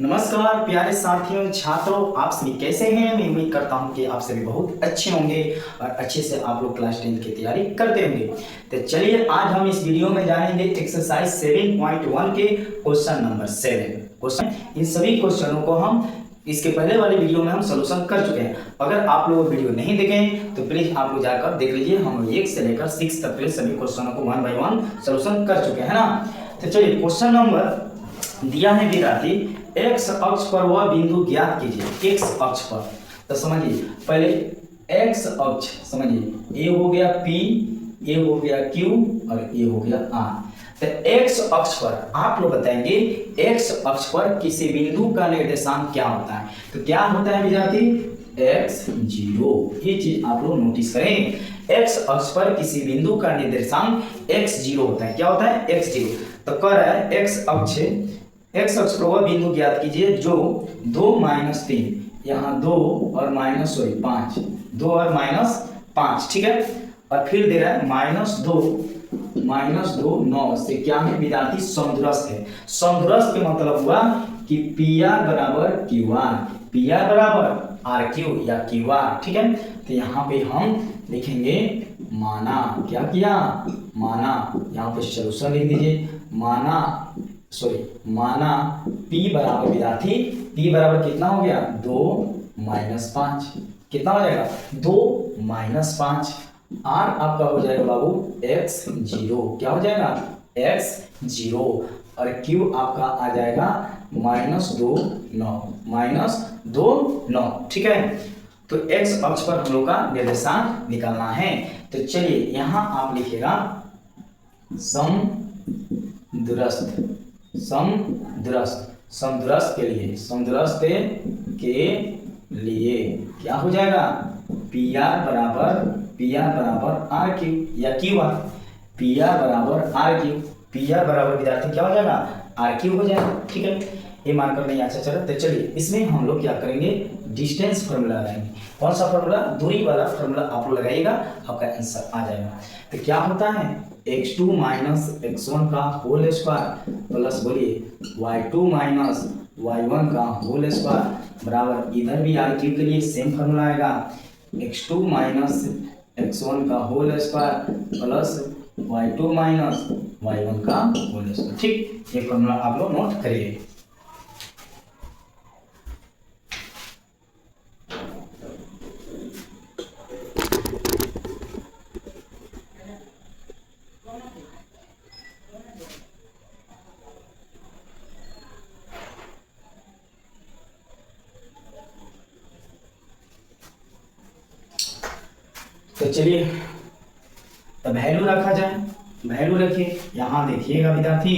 नमस्कार प्यारे साथियों छात्रों, आप सभी कैसे हैं। मैं उम्मीद करता हूं कि आप सभी बहुत अच्छे होंगे और अच्छे से आप लोग क्लास 10 की तैयारी करते होंगे। तो चलिए आज हम इस वीडियो में जानेंगे एक्सरसाइज 7.1 के क्वेश्चन नंबर 7 क्वेश्चन। इन सभी क्वेश्चनों को हम इसके पहले वाले वीडियो में हम सोल्यूशन कर चुके हैं। अगर आप लोग वीडियो नहीं देखे तो प्लीज आप लोग जाकर देख लीजिए। हम 1 से लेकर 6 तक के सभी क्वेश्चनों को 1 बाय 1 सोल्यूशन कर चुके हैं ना। तो चलिए क्वेश्चन नंबर दिया है विद्यार्थी, एक्स अक्ष पर वह बिंदु ज्ञात कीजिए। एक्स अक्ष पर तो समझिए पहले एक्स अक्ष समझिए, ए हो गया P, ए हो गया Q और ए हो गया R। तो एक्स अक्ष पर आप लोग बताएंगे एक्स अक्ष पर किसी बिंदु का निर्देशांक क्या होता है। तो क्या होता है विद्यार्थी, x0। ये चीज आप लोग नोटिस करें। एक्स अक्ष पर किसी बिंदु का निर्देशांक x0 होता है। क्या होता है, x0। तो कह रहा है एक्स अक्ष पर वह बिंदु ज्ञात कीजिए जो 2 - 3, यहाँ 2 और -5, 2 और -5, ठीक है। और फिर दे रहा है -2 9 से क्या है विद्यार्थी, समदूरस्थ है। समदूरस्थ के मतलब हुआ कि PR बराबर QR, PR बराबर RQ या QR, ठीक है। तो यहाँ पे हम लिखेंगे माना, क्या किया, माना। यहाँ पे सोल्यूशन लिख दीजिए, माना P बराबर विद्यार्थी, P बराबर कितना हो गया, 2 - 5, कितना हो जाएगा 2 - 5। R आपका हो जाएगा बाबू x0, क्या हो जाएगा x0। और Q आपका आ जाएगा -2 9, ठीक है। तो x अक्ष पर हम लोग का निर्देशांक निकालना है। तो चलिए यहाँ आप लिखिएगा समदूरस्थ के लिए क्या हो जाएगा, PR बराबर RQ या QR, PR बराबर RQ, PR बराबर विद्यार्थी क्या हो जाएगा, RQ हो जाएगा, ठीक है। ये मानकर नहीं अच्छा चला। तो चलिए इसमें हम लोग क्या करेंगे, डिस्टेंस फार्मूला लगाएंगे। कौन सा फार्मूला, दूरी वाला फार्मूला आप लोग लगाइएगा, आपका आंसर आ जाएगा। तो क्या होता है, x2 - x1 का होल स्क्वायर प्लस बोलिए y2 - y1 का होल स्क्वायर बराबर, इधर भी RQ के लिए सेम फार्मूला आएगा, x2 - x1 का whole square plus y2 - y1 का होल स्क्वायर, ठीक। ये फार्मूला आप लोग नोट करिए। तो चलिए तो वैल्यू रखा जाए, वैल्यू रखिए। यहाँ देखिएगा विद्यार्थी,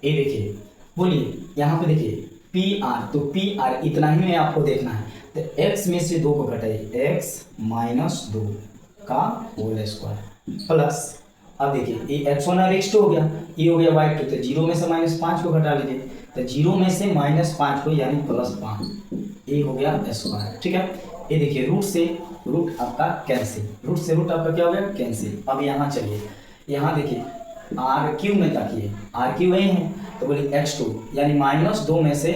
ये देखिए, बोलिए यहाँ पे देखिए PR, तो PR इतना ही में आपको देखना है। तो x में से 2 को घटाइए, x - 2 का होल स्क्वायर प्लस, अब देखिए ये x1 और x2 हो गया, ये हो गया y2। तो 0 में से -5 को घटा लीजिए, तो 0 में से -5 को यानी +5, ये हो गया स्क्वायर, ठीक है। ये देखिए रूट आपका कैंसिल, रूट से रूट आपका क्या हो गया, कैंसिल। अब यहाँ चलिए, यहाँ देखिए RQ में ताकिए, RQ वही है, तो बोलिए x2 यानी -2 में से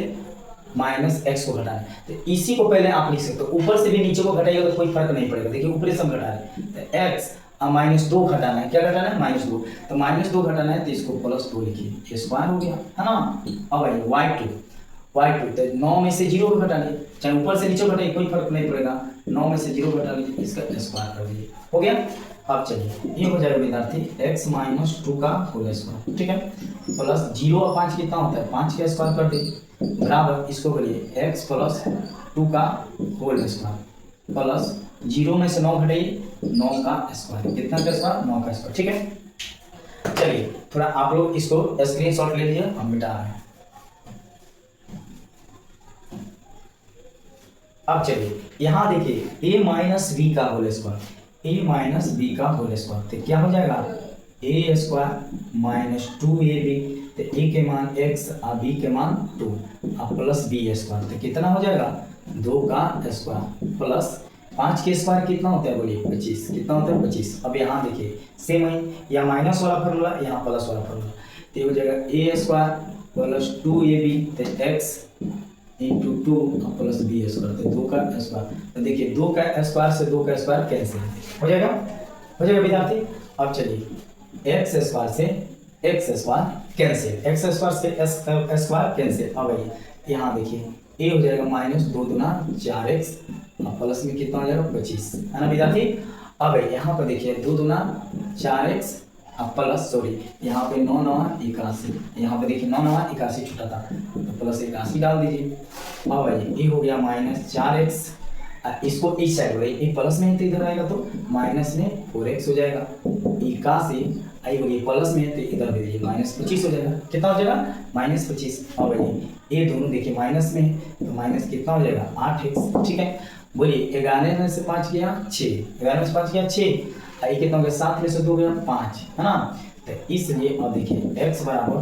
-x को घटाना। तो इसी को पहले आप लिख सकते हो, ऊपर से भी नीचे को घटाइएगा तो कोई फर्क नहीं पड़ेगा। देखिए ऊपर से हम घटा रहे हैं, तो x -2 घटाना है, क्या घटाना है, -2। तो -2 घटाना है तो इसको +2 लिखिए, ये स्क्वायर हो गया, है ना। अब आइए y2, तो 9 में से 0 को घटा लीजिए, चाहे ऊपर से नीचे घटाइए कोई फर्क नहीं पड़ेगा, 9 में से 0 घटा लीजिए, इसका स्क्वायर कर दीजिए, हो गया। अब चलिए ये हो जाएगा विद्यार्थी x - 2 का होल स्क्वायर, ठीक है, प्लस 0 और 5 कितना होता है, 5 का स्क्वायर कर दीजिए बराबर, इसको करिए x + 2 का होल स्क्वायर प्लस 0 में से 9 घटाइए, 9 का स्क्वायर, कितना का स्क्वायर, 9 का स्क्वायर, ठीक है। चलिए थोड़ा आप लोग इसको स्क्रीनशॉट ले लीजिए, हम मिटा रहे हैं। अब चलिए यहाँ देखिए a - b का होल स्क्वायर, a - b का होल स्क्वायर, तो क्या हो जाएगा, a² - 2ab, तो a के मान x और b के मान 2 और प्लस b², तो कितना हो जाएगा, 2 का स्क्वायर प्लस 5 के स्क्वायर कितना होता है, बोलिए 25, कितना होता है 25। अब यहाँ देखिए सेम है, यहाँ माइनस वाला फार्मूला, यहाँ प्लस वाला फार्मूला, तो ये हो जाएगा a² प्लस 2ab, तो x into 2 plus B square, तो 2 का स्क्वायर। तो देखिए 2 का स्क्वायर से 2 का स्क्वायर कैंसिल हो जाएगा, हो जाएगा विद्यार्थी। अब चलिए एक्स स्क्वायर से x square cancel, x square से एक्स स्क्वायर कैंसिल। अब यहाँ देखिए ए हो जाएगा माइनस 2 दूना 4x, प्लस में कितना हो जाएगा 25, है ना विद्यार्थी। अब यहाँ पर देखिए 2 दूना 4x प्लस सॉरी यहाँ पे 9 9 81, यहाँ पे देखिए 9 9 81 छूटा था, तो प्लस 81 डाल दीजिए। अब ये हो गया माइनस 4x, इसको इस साइड हो एक प्लस में है तो इधर आएगा तो माइनस में 4x हो जाएगा, 81 आई होगी प्लस में तो इधर दे दीजिए माइनस 25 हो जाएगा। कितना हो जाएगा माइनस 25। अब ये दोनों देखिए माइनस में है तो माइनस कितना हो जाएगा 8x, ठीक है। बोलिए 11 में से 5 गया 6, 11 में से 5 गया 6, आई कितना हो गया 7 में से 2 गया 5, है ना। तो इसलिए अब देखिए x बराबर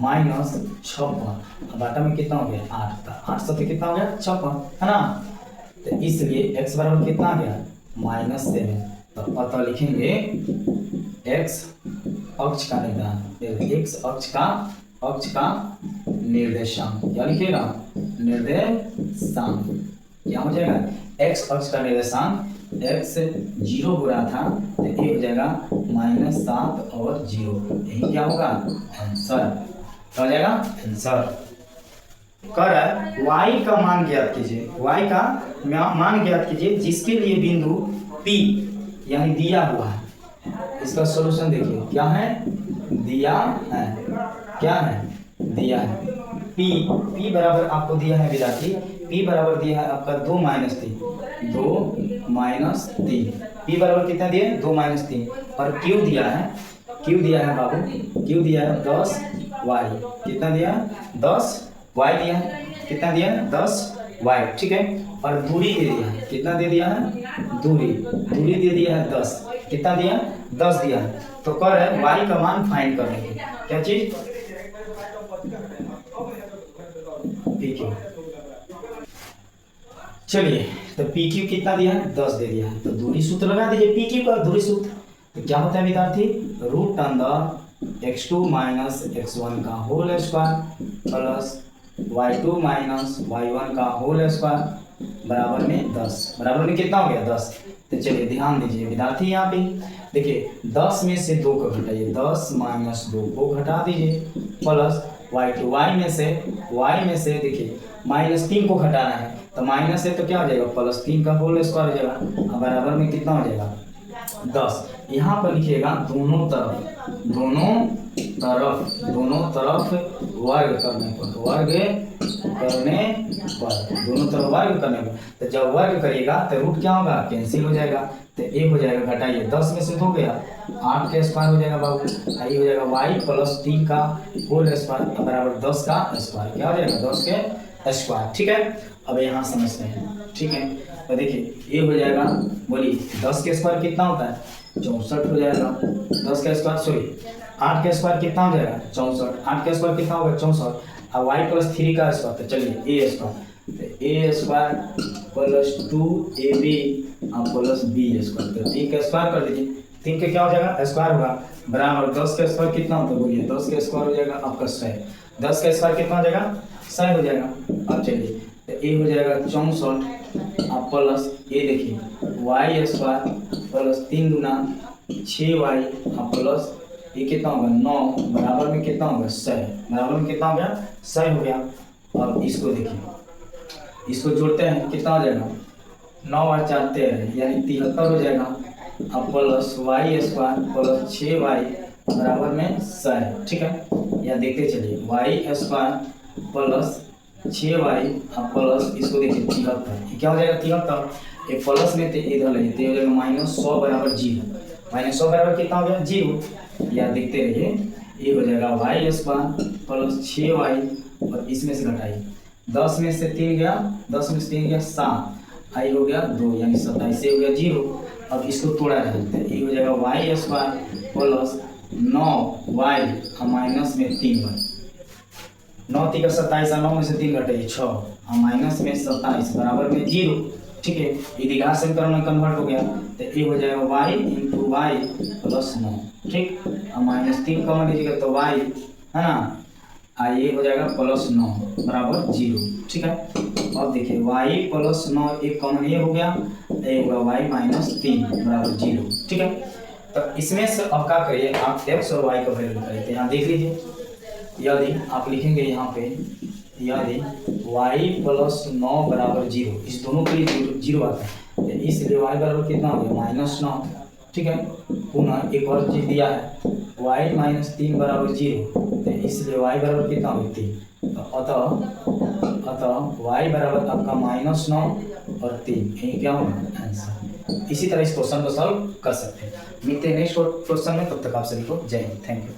माइनस 56, बाटा में कितना हो गया 8, 8 से कितना हो गया 56, है ना। तो इसलिए x बराबर कितना आ गया माइनस 7। तो अतः लिखेंगे x अक्ष का निर्देशांक, x अक्ष का निर्देशांक क्या लिखेगा निर्देशांक, क्या हो जाएगा x अक्ष का निर्देशांक, x 0 हो रहा था तो ये हो जाएगा माइनस 7 और 0, यही क्या होगा आंसर, क्या हो जाएगा आंसर। कर y का मान ज्ञात कीजिए, y का मान ज्ञात कीजिए जिसके लिए बिंदु P यानी दिया हुआ है। इसका सॉल्यूशन देखिए क्या है, दिया है, क्या है दिया है। P बराबर आपको दिया है विद्यार्थी, P बराबर दिया है आपका 2 माइनस 3, 2 माइनस 3, P बराबर कितना दिया है 2 माइनस 3, और Q दिया है, Q दिया है बाबू, Q दिया है 10y, कितना दिया है 10y दिया है, कितना दिया है 10y, ठीक है। और दूरी दे दिया है, कितना दे दिया है दूरी दे दिया है 10, कितना दिया 10 दिया है। तो कर है y का मान फाइंड करने की क्या चीज PQ, चलिए तो PQ कितना दिया है 10 दे दिया है, तो दूरी सूत्र लगा दीजिए PQ का दूरी सूत्र। तो क्या होता है विद्यार्थी रूट अंदर x2 माइनस x1 का whole square plus y2 minus y1 का होल स्क्वायर बराबर में 10, बराबर में कितना हो गया 10। तो चलिए ध्यान दीजिए विद्यार्थी यहाँ पे देखिए 10 में से 2 को घटाइए, 10 माइनस 2 को घटा दीजिए प्लस y2 y में से देखिए माइनस 3 को घटाना है, तो माइनस है तो क्या हो जाएगा प्लस 3 का होल स्क्वायर हो जाएगा, बराबर में कितना हो जाएगा 10। यहाँ पर लिखिएगा दोनों तरफ वर्ग करने पर, दोनों तरफ वर्ग करने पर, तो जब वर्ग करिएगा तो रूट क्या होगा कैंसिल हो जाएगा, तो एक हो जाएगा घटाइए 10 में से 2 गया 8 का स्क्वायर हो जाएगा बाबू, ये हो जाएगा y प्लस 3 का होल स्क्वायर बराबर 10 का स्क्वायर, क्या हो जाएगा 10 के स्क्वायर, ठीक है। अब यहाँ समझते हैं, ठीक है। तो देखिए ये हो जाएगा, बोलिए 10 के स्क्वायर कितना होता है 64 हो जाएगा, 10 का स्क्वायर सॉरी 8 का स्क्वायर कितना हो जाएगा 64, 8 का स्क्वायर कितना होगा 64, और y प्लस 3 का स्क्वायर, तो चलिए a स्क्वायर, तो a square plus 2ab plus b square, तो 3 का स्क्वायर कर दीजिए, 3 का क्या हो जाएगा स्क्वायर होगा बराबर 10 का स्क्वायर कितना होता है बोलिए 10 का स्क्वायर हो जाएगा आपका 100, 10 का स्क्वायर कितना हो जाएगा 100 हो जाएगा। अब चलिए तो a हो जाएगा 64 प्लस ये देखिए y स्क्वायर प्लस 3 गुना 6y प्लस ये कितना होगा 9 बराबर में कितना होगा 100, बराबर में कितना हो गया 100 हो गया। अब इसको देखिए, इसको जोड़ते हैं कितना हो जाएगा 9 और 4 13 यानी 73 हो जाएगा, अब plus y square plus 6y बराबर में 100, ठीक है। या देखते चलिए y square plus 6y plus इसको देखिए 73, क्या हो जाएगा 73, एक प्लस में इधर लेते हो जाएगा माइनस 100 बराबर 0, माइनस 100 बराबर कितना हो गया 0, या देखते रहिए ये हो जाएगा y स्क्वायर प्लस 6y और इसमें से घटाइए 10 में से 3 गया, 10 में से 3 गया 7, आई हो गया 2 यानी 27 से हो गया 0। अब इसको तोड़ा जाता है, ये हो जाएगा y square plus 9y minus में 3y, 9 3 का 27, 9 में से 3 घटाइए 6 और माइनस में 27 बराबर में 0, ठीक है। ये द्विघात समीकरण में कन्वर्ट हो गया, तो ये हो जाएगा y इंटू वाई प्लस 9, ठीक, और माइनस 3 कॉमन लीजिएगा तो y है ना, ये हो जाएगा +9 बराबर 0। ठीक है, अब देखिए y + 9 एक कॉमन ये हो गया, ये होगा y - 3 बराबर 0। ठीक है, तो इसमें से अब क्या करिए आप x और y का वैल्यू करिए। तो यहाँ देख लीजिए, यदि आप लिखेंगे यहाँ पे यदि y + 9 बराबर 0, इस दोनों के लिए 0 आता है, तो इसलिए y बराबर कितना हो गया -9। ठीक है, पुनः एक और चीज दिया है y - 3 बराबर 0, तो इसलिए y बराबर कितना हो गया 3। तो अतः y बराबर आपका -9 और 3, यही क्या होगा आंसर। इसी तरह इस क्वेश्चन को सॉल्व कर सकते हैं। मिलते हैं नेक्स्ट क्वेश्चन में, तब तक आप सभी को जय हिंद, थैंक यू।